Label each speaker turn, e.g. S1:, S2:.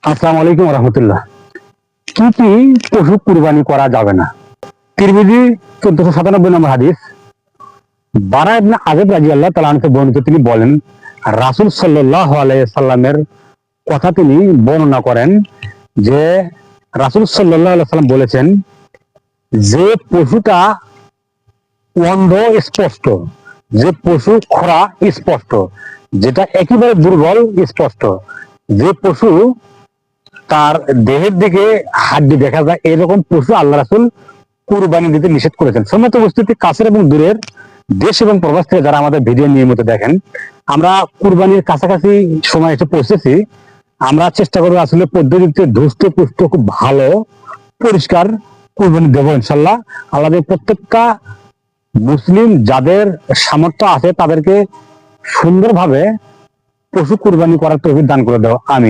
S1: আসসালামু আলাইকুম রহমতুল্লাহ। কি কি পশু কুরবানি করা যাবে না? তিরমিজি 1497 নম্বর হাদিস, বারা ইবনে আযিব রাদিয়াল্লাহু তাআলা আনহু বর্ণিত, তিনি বলেন, রাসূল সাল্লাল্লাহু আলাইহি সাল্লামের কথা তিনি বর্ণনা করেন যে রাসূল সাল্লাল্লাহু আলাইহি সাল্লাম বলেছেন, যে পশুটা অন্ধ স্পষ্ট, যে পশু খোরা স্পষ্ট, যেটা একেবারে দুর্বল স্পষ্ট, যে পশু তার দেহের দিকে হাড্ডি দেখা যায়, এরকম পশু আল্লাহ রাসূল কুরবানি দিতে নিষেধ করেছেন। সম্মত উপস্থিতি, কাছের এবং দূরের, দেশ এবং প্রবাস থেকে যারা আমাদের ভিডিও নিয়মিত দেখেন, আমরা কুরবানির কাছাকাছি সময় এসে পৌঁছেছি। আমরা চেষ্টা করবো আসলে পদ্ধতিতে ধুষ্ট পুষ্ট খুব ভালো পরিষ্কার কুরবানি দেবো ইনশাল্লাহ। আল্লাহ প্রত্যেকটা মুসলিম যাদের সামর্থ্য আছে তাদেরকে সুন্দরভাবে পশু কুরবানি করার তৌফিক দান করে দেওয়া। আমিন।